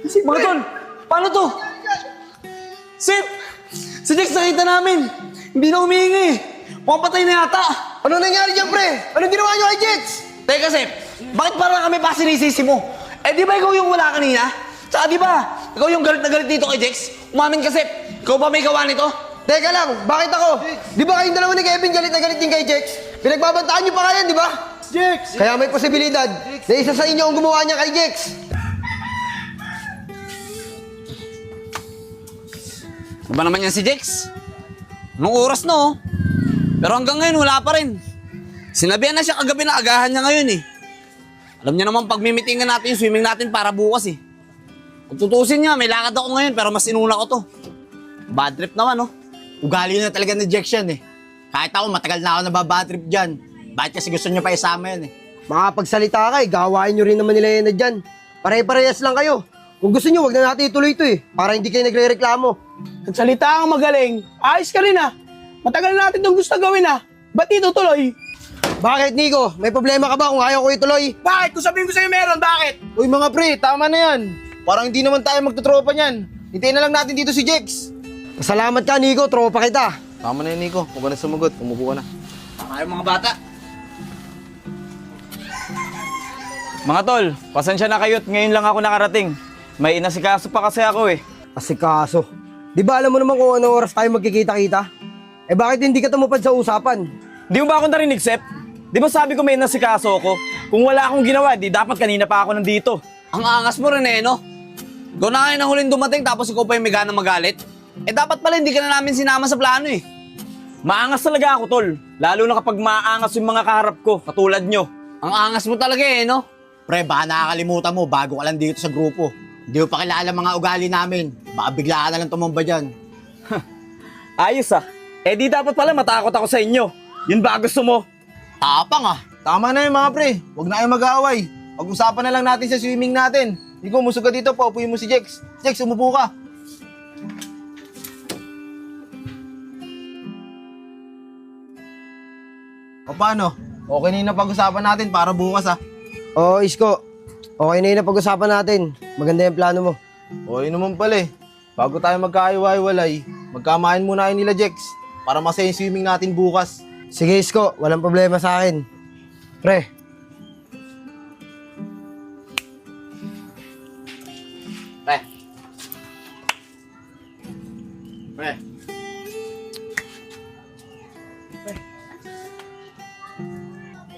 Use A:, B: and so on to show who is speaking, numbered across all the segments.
A: Mga tol, paano to? Sip! Si Jex nakita namin. Hindi na humihingi. Mukhang patay na yata.
B: Ano nangyari dyan, pre? Anong ginawa nyo kay Jex?
A: Teka, Sip. Bakit parang kami pa sinisisi mo? Eh, di ba ikaw yung wala kanina? Tsaka di ba, ikaw yung galit na galit dito kay Jex? Umamin ka, Sip. Ikaw ba may gawa nito?
B: Teka lang, bakit ako? Di ba kayong dalawa ni Kevin galit na galit din kay Jex? Pinagbabantaan nyo pa nga yan, di ba?
C: Jex!
B: Kaya may posibilidad na isa sa inyo ang gumawa niya kay Jex.
A: Ano ba naman yan si Jex? Anong oras na, oh? Pero hanggang ngayon, wala pa rin. Sinabihan na siya kagabi na agahan niya ngayon, eh. Alam niya naman, pag mimitingan natin yung swimming natin para bukas, eh. Kung tutusin niya, may lakad ako ngayon, pero mas inuna ko to. Bad trip naman, oh.
C: Ugali na talaga ni Jex yan eh. Kahit ako, matagal na ako nababad trip dyan. Bakit kasi gusto nyo pa isama yan eh?
B: Makapagsalita ka gawain nyo rin naman nila yan na dyan. Pare-parehas lang kayo. Kung gusto nyo, wag na natin ituloy ito eh. Para hindi kayo nagre-reklamo.
D: Nagsalita kang magaling. Ayos ka rin ah. Matagal na natin itong gusto gawin ah. Ba't di tutuloy?
B: Bakit, Nico? May problema ka ba kung ayaw ko ituloy?
D: Bakit? Kung sabihin ko sa'yo meron, bakit?
C: Uy mga pre, tama na yan. Parang hindi naman tayo magtutropa niyan. Hintayin na lang natin dito si Jex.
B: Pasalamat ka, Nico. Tropa kita.
C: Tama na yan, Nico. Huwag ka na sumagot. Umupo ka na.
A: Ayaw mga bata.
E: Mga tol, pasensya na kayo't ngayon lang ako nakarating. May inasikaso pa kasi ako eh.
B: Asikaso. Di ba alam mo naman kung anong oras tayo magkikita-kita? Eh bakit hindi ka tumupad sa usapan?
E: Di mo ba ako narinig, Sep? Di ba sabi ko may inasikaso ako? Kung wala akong ginawa, di dapat kanina pa ako nandito.
A: Ang angas mo rin, eh, no? Ikaw na ngayon ang huling dumating, tapos ikaw pa yung may ganang magalit. Eh, dapat pala hindi ka na namin sinama sa plano, eh.
E: Maangas talaga ako, tol. Lalo na kapag maangas yung mga kaharap ko, katulad nyo.
A: Ang angas mo talaga, eh, no?
C: Pre, baka nakakalimutan mo bago ka lang dito sa grupo. Hindi mo pa kilala mga ugali namin. Baka bigla ka na lang tumamba dyan.
E: Ayos ah. Eh di dapat pala matakot ako sa inyo. Yun ba gusto mo?
C: Tapang ah. Tama na yun mga pre. Huwag na kayo mag-aaway. Pag-usapan na lang natin sa swimming natin. Nico, musog ka dito, paupuin mo si Jex. Jex, umupo ka. O paano? Okay na yung napag-usapan natin para bukas ah.
B: Oo, Isko. Okay na yun na pag-usapan natin. Maganda yung plano mo.
C: Okay naman pala eh. Bago tayo magkaiwalay, magkamain muna kayo nila Jex. Para masaya yung swimming natin bukas.
B: Sige, Isko. Walang problema sa akin. Pre.
A: Pre.
C: Pre.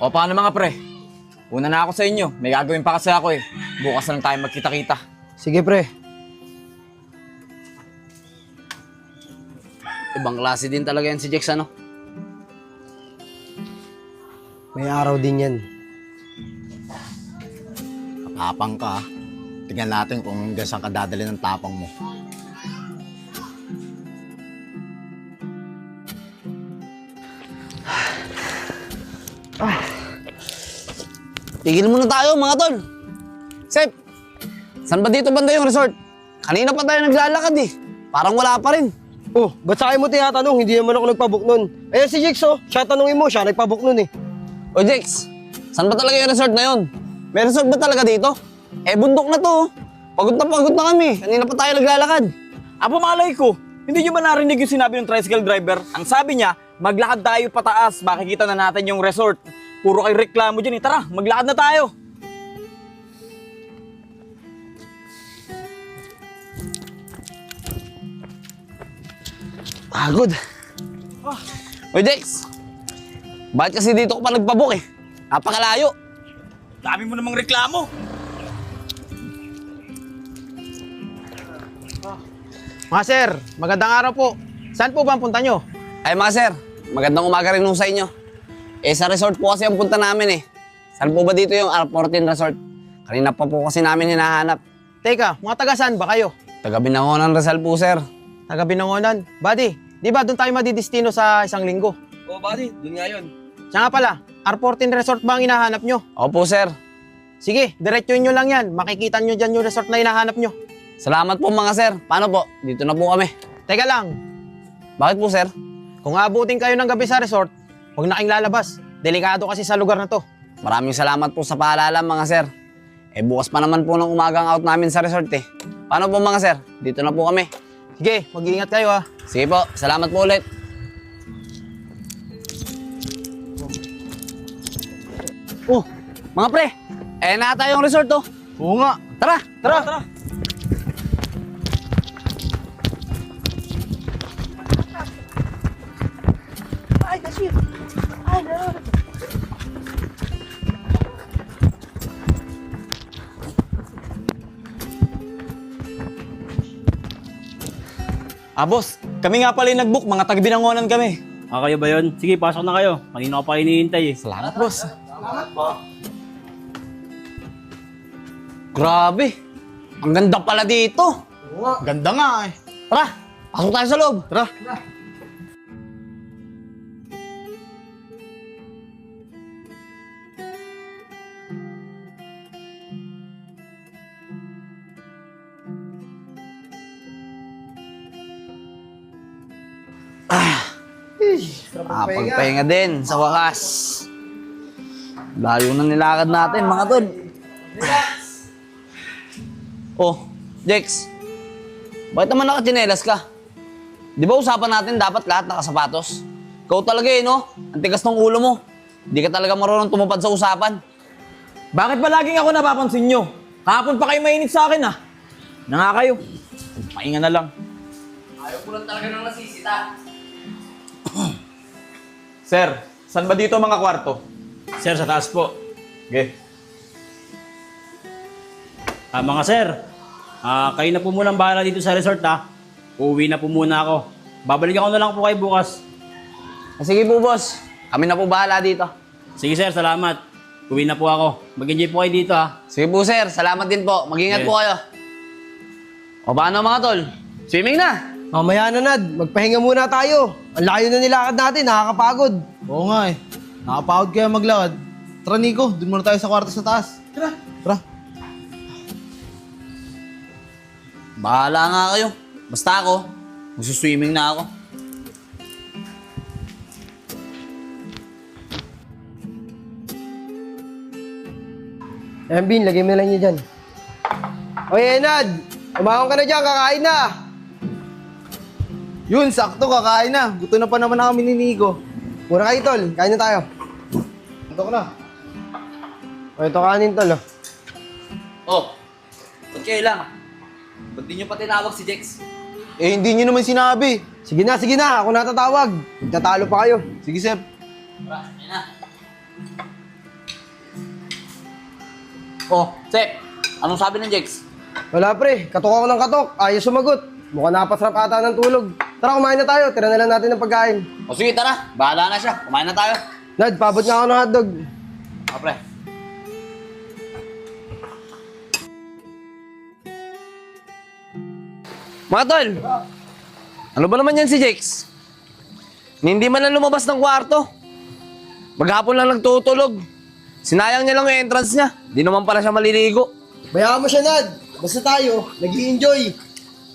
E: O paano mga pre? Una na ako sa inyo. May gagawin pa kasi ako eh. Bukas na lang tayo magkita-kita.
B: Sige, pre.
A: Ibang klase din talaga yan si Jex, ano?
B: May araw din yan.
C: Tapang ka. Tingnan natin kung hanggang saan ka dadali ng tapang mo.
A: Tigil muna tayo, mga tol. Sep, saan ba dito banda yung resort? Kanina pa tayo naglalakad, eh. Parang wala pa rin.
B: Oh, ba't sa akin mo tinatanong? Hindi naman ako nagpabook nun. Eh, si Jex, oh. Siya tanongin mo, siya nagpabook nun eh.
A: O Jex, saan ba talaga yung resort na yun? May resort ba talaga dito? Eh, bundok na to. Pagod na kami. Kanina pa tayo naglalakad.
E: Apo malay ko, hindi nyo ba narinig yung sinabi ng tricycle driver? Ang sabi niya, maglakad tayo pataas, makikita na natin yung resort. Puro kayo reklamo dyan eh. Tara, maglakad na tayo.
A: Pagod. O Jex, bakit kasi dito ko pa nagpabook eh? Napakalayo.
E: Dami mo namang reklamo.
C: Mga sir, magandang araw po. Saan po ba ang punta nyo?
A: Ay mga sir, magandang umaga rin sa inyo. Eh sa resort po kasi ang punta namin eh. Saan po ba dito yung R14 Resort? Kanina pa po kasi namin hinahanap.
C: Teka, mga taga saan ba kayo?
A: Taga Binangonan Rizal po sir.
C: Taga Binangonan. Buddy, di ba doon tayo madidestino sa isang linggo?
E: Oo buddy, dun nga yun.
C: Siya nga pala, R14 Resort ba ang hinahanap nyo?
A: Opo sir.
C: Sige, diretsuin nyo lang yan. Makikita nyo dyan yung resort na hinahanap nyo.
A: Salamat po mga sir. Paano po? Dito na po kami.
C: Teka lang,
A: Bakit po sir?
C: kung aabutin kayo ng gabi sa resort, huwag na kayong lalabas. Delikado kasi sa lugar na to.
A: Maraming salamat po sa paalala mga sir. Eh bukas pa naman po ng umagang out namin sa resort eh. Paano po mga sir? Dito na po kami.
C: Sige, mag-iingat kayo ah.
A: Sige po, salamat po ulit. Oh, mga pre, na tayong resort oh.
C: Oo nga.
A: Tara!
E: Tara! Boss, kami nga pala yung nag-book, mga taga-Binangonan kami.
F: Kayo ba yun? Sige, pasok na kayo. Kanina ko pa hinihintay eh.
A: Salamat, boss. Grabe. Ang ganda pala dito.
C: Ganda nga eh.
A: Tara, pasok tayo sa loob.
C: Tara.
A: Pagpahinga din sa wakas. Layo na nilakad natin, mga tol. Oh, Jex. Bakit naman nakatsinelas ka? Di ba usapan natin dapat lahat nakasapatos? Ikaw talaga eh, no? Ang tigas ng ulo mo. Di ka talaga marunong tumupad sa usapan.
E: Bakit ba laging ako napapansin nyo? Kahapon pa kayo mainit sa akin ah. Na nga kayo. Pahinga na lang.
A: Ayaw ko lang talaga ng nasisita.
E: Sir, saan ba dito mga kwarto?
F: Sir, sa taas po.
E: Okay.
F: Mga sir, kayo na po muna ang bahala dito sa resort ha. Uuwi na po muna ako. Babalikan ko na lang po kayo bukas.
A: Sige po, boss. Kami na po bahala dito.
F: Sige sir, salamat. Uwi na po ako. Mag-enjoy po kayo dito ha.
A: Sige po, sir. Salamat din po. Mag-ingat
F: Okay.
A: po kayo. O paano mga tol? Swimming na!
B: Mamaya na, Nad. Magpahinga muna tayo. Ang layo na nilakad natin, nakakapagod.
C: Oo nga eh. Nakapagod kaya maglakad. Tara Nico, dun muna tayo sa kwarto sa taas. Tara. Tara.
A: Bahala nga kayo. Basta ako, magsuswimming na ako.
B: Ayan, Bin, lagay mo lang niya dyan. Oye, Nad. Umahon ka na dyan, kakain na.
C: Yun, sakto, kakain na. Gusto na pa naman na kami ni Nico.
B: Mura kayo, tol. Kain na tayo.
C: Ito ko na.
B: O, ito kanin, tol. Oh.
A: Oh, ba't kayo lang? Ba't di nyo pa tinawag si Jex?
C: Eh, hindi nyo naman sinabi.
B: Sige na, sige na. Ako natatawag. Magtatalo pa kayo.
C: Sige, Sep.
A: Tara, yan na. Oh, Sep, anong sabi ng Jex?
B: Wala, pre. Katok ako ng katok. Ayos sumagot. Mukhang napasarap ata ng tulog. Tara, kumain na tayo. Tira na lang natin ng pagkain.
A: O sige, tara. Bahala na siya. Kumain na tayo.
B: Nad, pabot nga ako ng hotdog.
A: O, pre. Mga tol, ano ba naman yan si Jex? Hindi man lang lumabas ng kwarto. Maghapon lang nagtutulog. Sinayang niya lang yung entrance niya. Di naman pala siya maliligo.
B: Bayaan mo siya, Nad. Basta tayo, nag-i-enjoy.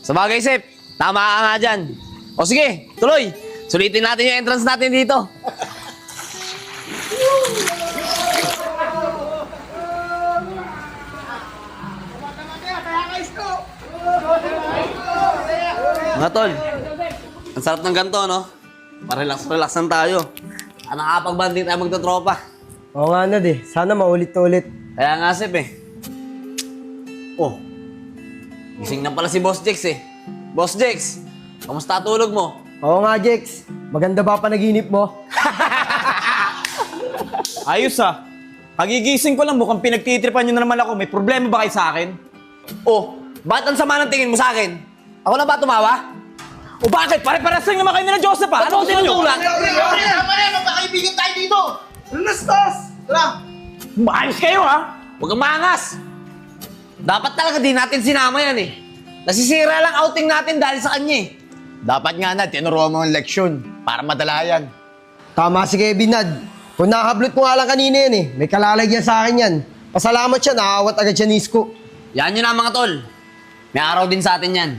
A: Sa bagay, Sep, tama ka nga dyan. O sige, tuloy. Sulitin natin yung entrance natin dito. Mga tol, ang sarap ng ganito, no? Pa-relax-relax lang tayo. Nakakapag-banding tayo magtotropa.
B: Oo nga, Nad eh. Sana maulit na ulit.
A: Kaya nga, Sep eh. Oh, gising na pala si Boss Jex eh. Boss Jex, kamusta tulog mo?
B: Oo nga, Jex. Maganda ba panaginip mo?
E: Ayos ah. Kagigising ko lang, mukhang pinagtitripan nyo na naman ako. May problema ba kayo sa akin?
A: Oh, bakit ang sama ng tingin mo sa akin? Ako na ba tumawa?
E: O bakit? Pare-pares lang naman kayo nila Joseph ah. Ano gusto nyo?
A: tinutulak?
C: Tama na, magkakaibigan tayo dito. Lastas! Tara.
E: Maayos kayo ha?
A: Huwag kang maangas! Dapat talaga di natin sinama yan eh. Nasisira lang outing natin dahil sa kanya eh.
C: Dapat nga na, tinuruan mo ang leksyon para madala yan.
B: Tama si Kevin, Nad. Kung nakablot ko nga lang kanina yan eh. May kalalagyan sa akin yan. Pasalamat siya, nakawat agad siya ni Isko.
A: Yan yun na mga tol. May araw din sa atin yan.